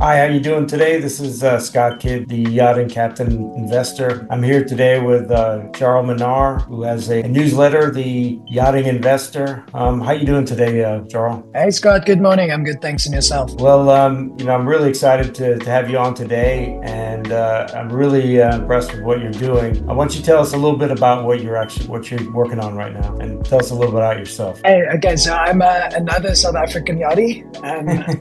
Hi, how you doing today? This is Scott Kidd, the Yachting Captain Investor. I'm here today with Charl Manar, who has a newsletter, the Yachting Investor. How you doing today, Charl? Hey Scott, good morning. I'm good, thanks, and yourself? Well, I'm really excited to have you on today, and I'm really impressed with what you're doing. I want you to tell us a little bit about what you're working on right now, and tell us a little bit about yourself. Hey, okay, so I'm another South African yachtie.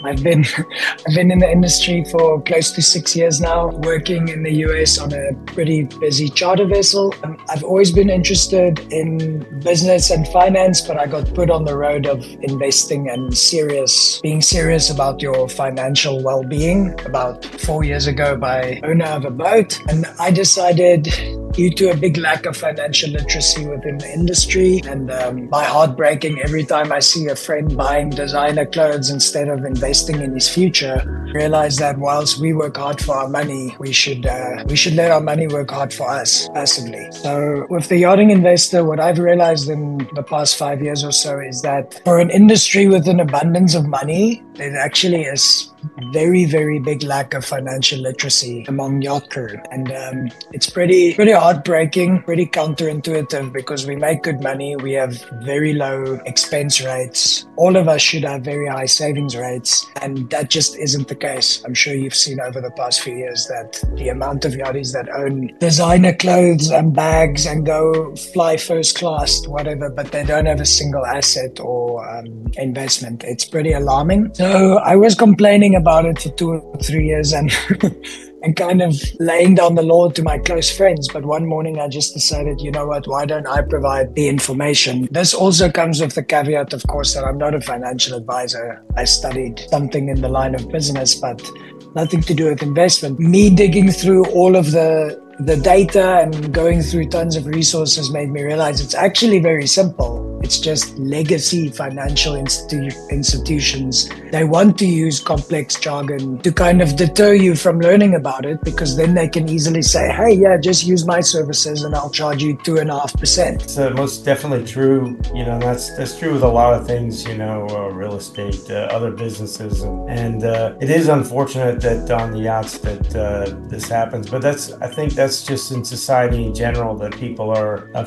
I've been in the industry for close to 6 years now, working in the US on a pretty busy charter vessel. I've always been interested in business and finance, but I got put on the road of investing and being serious about your financial well-being about 4 years ago by owner of a boat. And I decided, due to a big lack of financial literacy within the industry, and my heart breaking every time I see a friend buying designer clothes instead of investing in his future, realize that whilst we work hard for our money, we should let our money work hard for us passively. So with the Yachting Investor, what I've realized in the past 5 years or so is that for an industry with an abundance of money, there actually is very, very big lack of financial literacy among yacht crew. And it's pretty heartbreaking, pretty counterintuitive, because we make good money, we have very low expense rates. All of us should have very high savings rates, and that just isn't the case. I'm sure you've seen over the past few years that the amount of yachties that own designer clothes and bags and go fly first class, whatever, but they don't have a single asset or investment. It's pretty alarming. So I was complaining about it for 2 or 3 years and and kind of laying down the law to my close friends. But one morning I just decided, you know what, why don't I provide the information? This also comes with the caveat, of course, that I'm not a financial advisor. I studied something in the line of business, but nothing to do with investment. Me digging through all of the data and going through tons of resources made me realize it's actually very simple. It's just legacy financial institutions. They want to use complex jargon to kind of deter you from learning about it, because then they can easily say, hey, yeah, just use my services and I'll charge you 2.5%. It's most definitely true. That's true with a lot of things, real estate, other businesses. And it is unfortunate that on the yachts that this happens. But I think that's just in society in general, that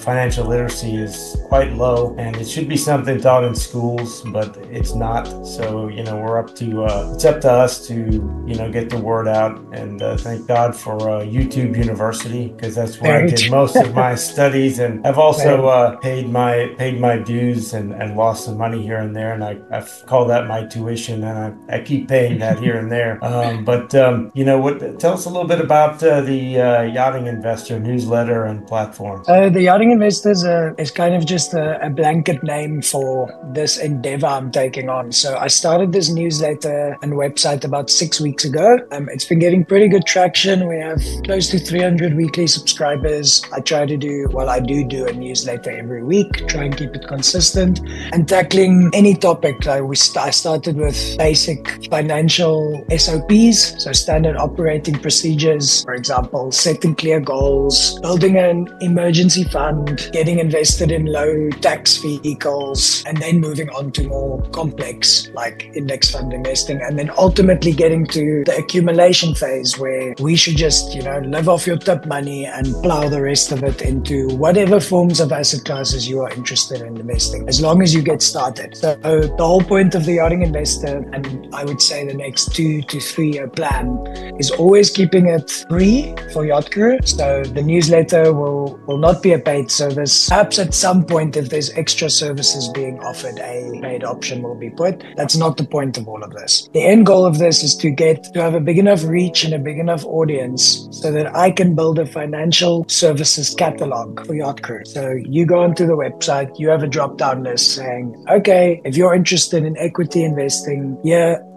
financial literacy is quite low. And it should be something taught in schools, but it's not. So, it's up to us to, get the word out. And thank God for YouTube University, because that's where I did most of my studies. And I've also paid my dues and lost some money here and there. And I call that my tuition, and I keep paying that here and there. Tell us a little bit about the Yachting Investor newsletter and platform. The Yachting Investor is kind of just a blanket name for this endeavor I'm taking on. So I started this newsletter and website about 6 weeks ago. It's been getting pretty good traction. We have close to 300 weekly subscribers. I do a newsletter every week, try and keep it consistent and tackling any topic. I started with basic financial SOPs, so standard operating procedures, for example, setting clear goals, building an emergency fund, getting invested in low tax vehicles, and then moving on to more complex like index fund investing, and then ultimately getting to the accumulation phase where we should just live off your tip money and plow the rest of it into whatever forms of asset classes you are interested in investing, as long as you get started. So the whole point of the Yachting Investor, and I would say the next 2 to 3 year plan, is always keeping it free for yacht crew. So the newsletter will not be a paid service. Perhaps at some point, if there's extra services being offered, a paid option will be put. That's not the point of all of this. The end goal of this is to have a big enough reach and a big enough audience so that I can build a financial services catalog for yacht crew. So you go onto the website, you have a drop-down list saying, okay, if you're interested in equity investing,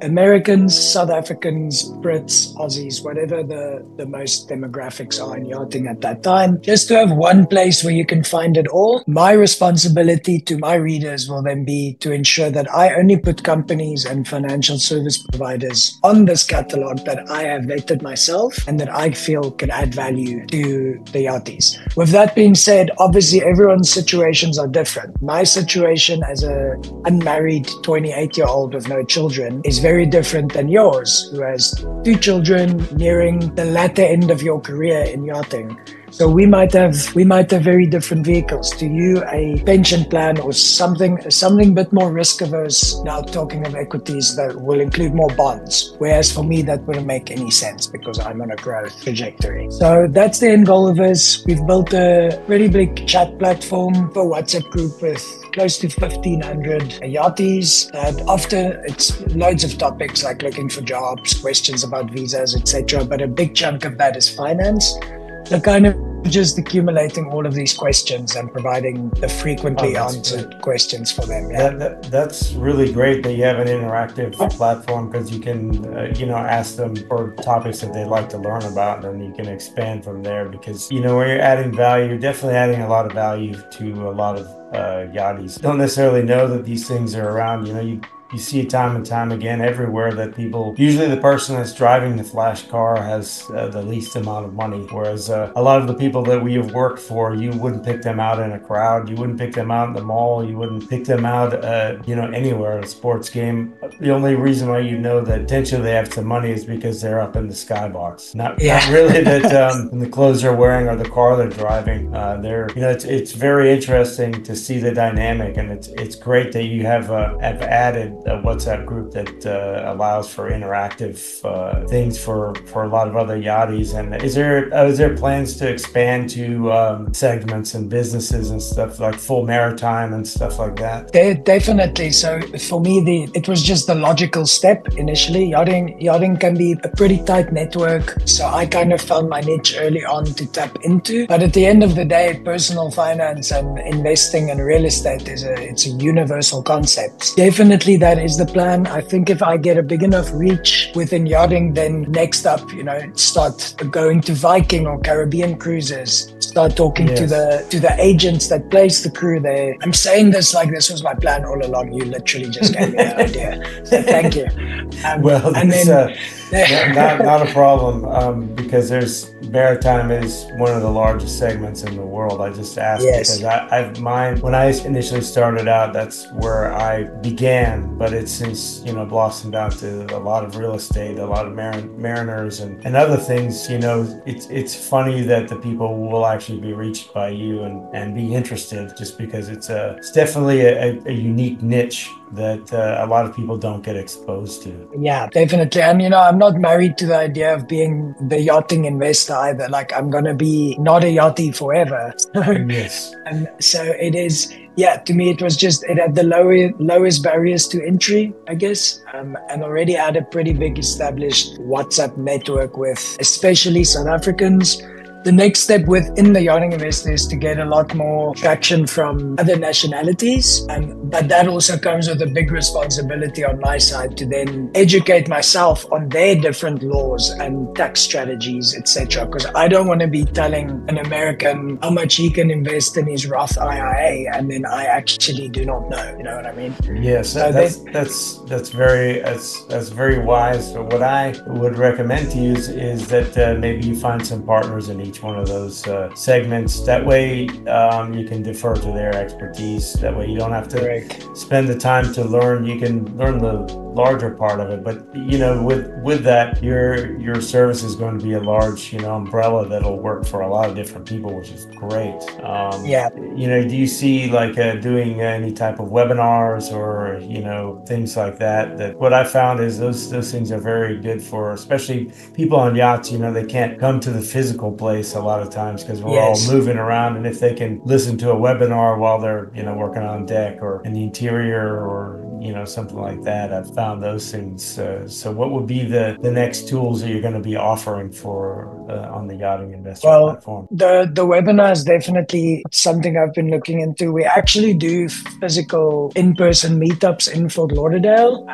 Americans, South Africans, Brits, Aussies, whatever the most demographics are in yachting at that time, just to have one place where you can find it all. My responsibility responsibility to my readers will then be to ensure that I only put companies and financial service providers on this catalog that I have vetted myself and that I feel can add value to the Yachties. With that being said, obviously everyone's situations are different. My situation as an unmarried 28-year-old with no children is very different than yours, who has 2 children nearing the latter end of your career in yachting. So we might have very different vehicles. To you, a pension plan or something a bit more risk averse. Now talking of equities that will include more bonds. Whereas for me, that wouldn't make any sense because I'm on a growth trajectory. So that's the end goal of this. We've built a pretty big chat platform for WhatsApp group with close to 1,500 Yachties. And often it's loads of topics like looking for jobs, questions about visas, etc. But a big chunk of that is finance. So kind of just accumulating all of these questions and providing the frequently answered questions for them. Yeah. That's really great that you have an interactive platform, because you can, ask them for topics that they'd like to learn about, and then you can expand from there. Because, when you're adding value, you're definitely adding a lot of value to a lot of yachties. Don't necessarily know that these things are around. You see it time and time again everywhere that people, usually the person that's driving the flash car has the least amount of money. Whereas a lot of the people that we have worked for, you wouldn't pick them out in a crowd. You wouldn't pick them out in the mall. You wouldn't pick them out, anywhere at a sports game. The only reason why you know that potentially they have some money is because they're up in the skybox. Not really that in the clothes they're wearing or the car they're driving. It's very interesting to see the dynamic, and it's great that you have added a WhatsApp group that allows for interactive things for a lot of other yachties. And is there plans to expand to segments and businesses and stuff like full maritime and stuff like that? Definitely. So for me, it was just the logical step initially. Yachting can be a pretty tight network, so I kind of found my niche early on to tap into. But at the end of the day, personal finance and investing and real estate it's a universal concept. Definitely that is the plan. I think if I get a big enough reach within yachting, then next up, start going to Viking or Caribbean cruises, start talking to the agents that place the crew there. I'm saying this like this was my plan all along. You literally just gave me that idea. So thank you. Not a problem, because maritime is one of the largest segments in the world. I just asked because when I initially started out, that's where I began, but it's since blossomed out to a lot of real estate, a lot of mariners and other things. It's funny that the people will actually be reached by you and be interested, just because it's definitely a unique niche that a lot of people don't get exposed to. Yeah, definitely. And I'm not married to the idea of being the yachting investor either. Like, I'm going to be not a yachty forever. Yes. And so it is, to me, it was just, it had the lowest barriers to entry, I guess. And already had a pretty big established WhatsApp network with especially South Africans. The next step within the Yachting Investor is to get a lot more traction from other nationalities. But that also comes with a big responsibility on my side to then educate myself on their different laws and tax strategies, etc. Because I don't want to be telling an American how much he can invest in his Roth IRA, and then I actually do not know. You know what I mean? Yes, so that's very wise. So what I would recommend to you is that maybe you find some partners in each one of those segments. That way you can defer to their expertise. That way you don't have to spend the time to learn. You can learn the larger part of it, but with that, your service is going to be a large umbrella that'll work for a lot of different people, which is great. Do you see like doing any type of webinars or things like that? What I found is those things are very good for especially people on yachts. They can't come to the physical place a lot of times because we're all moving around, and if they can listen to a webinar while they're working on deck or in the interior or something like that. I've found those things. So what would be the next tools that you're going to be offering for on the Yachting Investor Well, platform? the webinar is definitely something I've been looking into. We actually do physical in-person meetups in Fort Lauderdale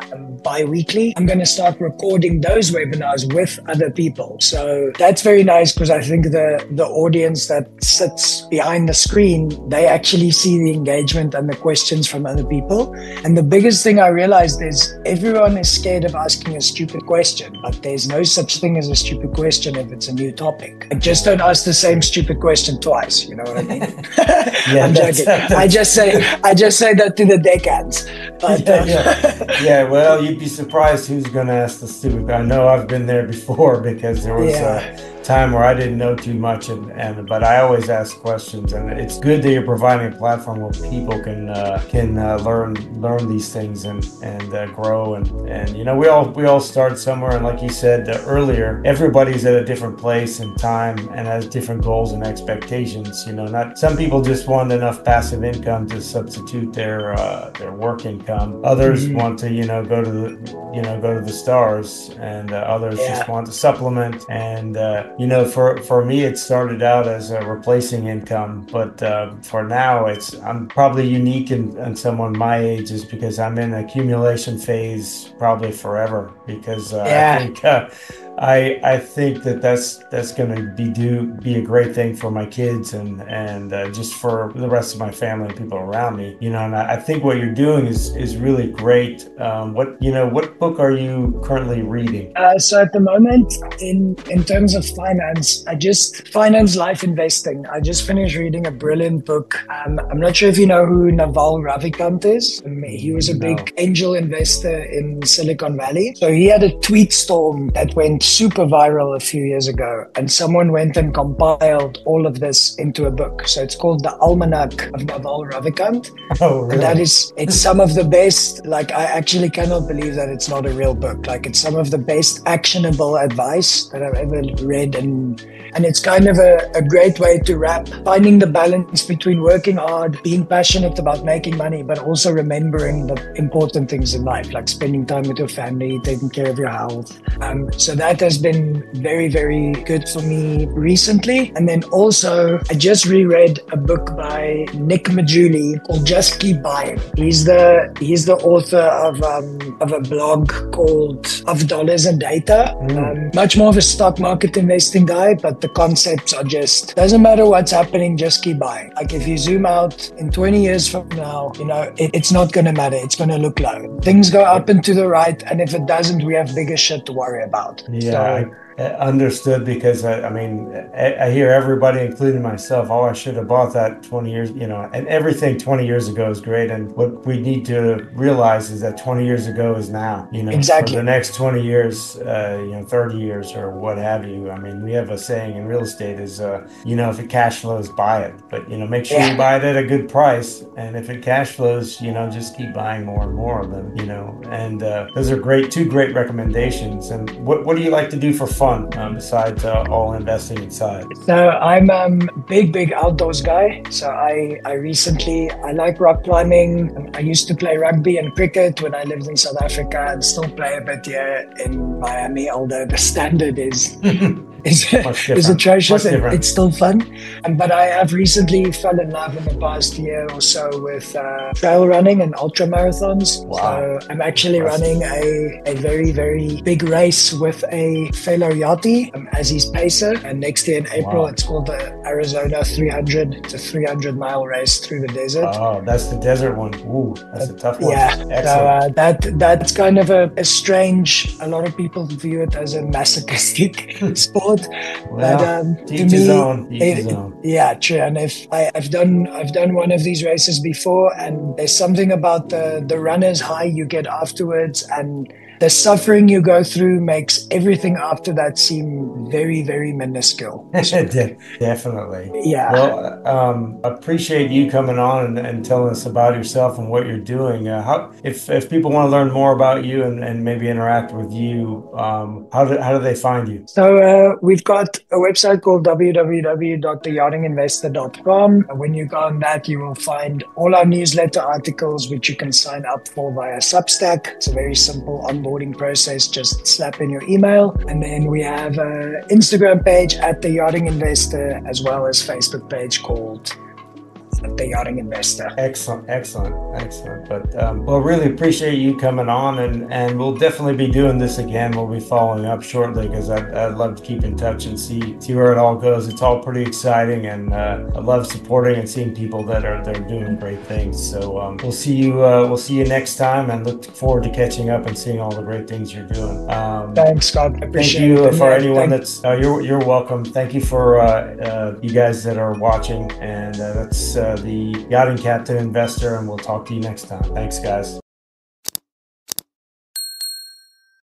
bi-weekly. I'm going to start recording those webinars with other people. So that's very nice because I think the audience that sits behind the screen, they actually see the engagement and the questions from other people. And the biggest thing I realized is everyone is scared of asking a stupid question, but there's no such thing as a stupid question if it's a new topic. I just don't ask the same stupid question twice. You know what I mean? Yeah, I'm joking. I just say that to the deckhands. But well, you'd be surprised who's going to ask the stupid. I know I've been there before because there was a time where I didn't know too much, but I always ask questions, and it's good that you're providing a platform where people can learn these things and grow and we all start somewhere, and like you said earlier, everybody's at a different place and time and has different goals and expectations. Not some people just want enough passive income to substitute their work income. Others want to go to the stars, and others just want to supplement. And for me, it started out as a replacing income, but for now, I'm probably unique in someone my age, is because I'm in accumulation phase probably forever, because I think that's going to be a great thing for my kids and just for the rest of my family and people around me. And I think what you're doing is really great. What book are you currently reading? So at the moment, in terms of finance life investing, I just finished reading a brilliant book. I'm not sure if you know who Naval Ravikant is. He was a big angel investor in Silicon Valley. So he had a tweet storm that went super viral a few years ago, and someone went and compiled all of this into a book. So it's called The Almanac of Naval Ravikant. Oh, really? And it's some of the best, like, I actually cannot believe that it's not a real book. Like, it's some of the best actionable advice that I've ever read, and it's kind of a great way to finding the balance between working hard, being passionate about making money, but also remembering the important things in life, like spending time with your family, taking care of your health. So that has been very, very good for me recently. And then also, I just reread a book by Nick Majuli called Just Keep Buying. He's the author of a blog called Of Dollars and Data. Much more of a stock market investing guy, but the concepts are just, doesn't matter what's happening, just keep buying. Like, if you zoom out in 20 years from now, it's not going to matter. It's going to look low. Things go up and to the right, and if it doesn't, we have bigger shit to worry about. Yeah, understood, because I hear everybody, including myself, I should have bought that 20 years, and everything 20 years ago is great. And what we need to realize is that 20 years ago is now, exactly. For the next 20 years, 30 years or what have you. We have a saying in real estate is, if it cash flows, buy it, but, make sure you buy it at a good price. And if it cash flows, just keep buying more and more of them, and those are two great recommendations. And what do you like to do for fun? Besides all investing inside? So I'm a big outdoors guy. So I like rock climbing. I used to play rugby and cricket when I lived in South Africa, and still play a bit here in Miami, although the standard is atrocious. It's still fun. But I have recently fell in love in the past year or so with trail running and ultra marathons. Wow. So I'm actually running a very, very big race with a fellow Yachtie as his pacer. And next year in April, it's called the Arizona 300 to 300 mile race through the desert. Oh, that's the desert one. Ooh, that's a tough one. Yeah. Excellent. So that's kind of a strange, a lot of people view it as a masochistic sport. Well, but to me, yeah, true. And I've done one of these races before, and there's something about the runner's high you get afterwards, and the suffering you go through makes everything after that seem very, very minuscule. Definitely. Yeah. Well, appreciate you coming on and telling us about yourself and what you're doing. If people want to learn more about you and maybe interact with you, how do they find you? So we've got a website called www.theyachtinginvestor.com. When you go on that, you will find all our newsletter articles, which you can sign up for via Substack. It's a very simple onboarding process. Just slap in your email. And then we have an Instagram page at The Yachting Investor, as well as Facebook page called The Yachting Investor. Excellent. But well, really appreciate you coming on, and we'll definitely be doing this again. We'll be following up shortly because I'd love to keep in touch and see where it all goes. It's all pretty exciting, and I love supporting and seeing people that are doing great things. So we'll see you next time, and look forward to catching up and seeing all the great things you're doing. Thanks, Scott. I appreciate thank you it. for anyone that's you're welcome. Thank you for you guys that are watching, and that's the Yachting Captain Investor, and we'll talk to you next time. Thanks, guys.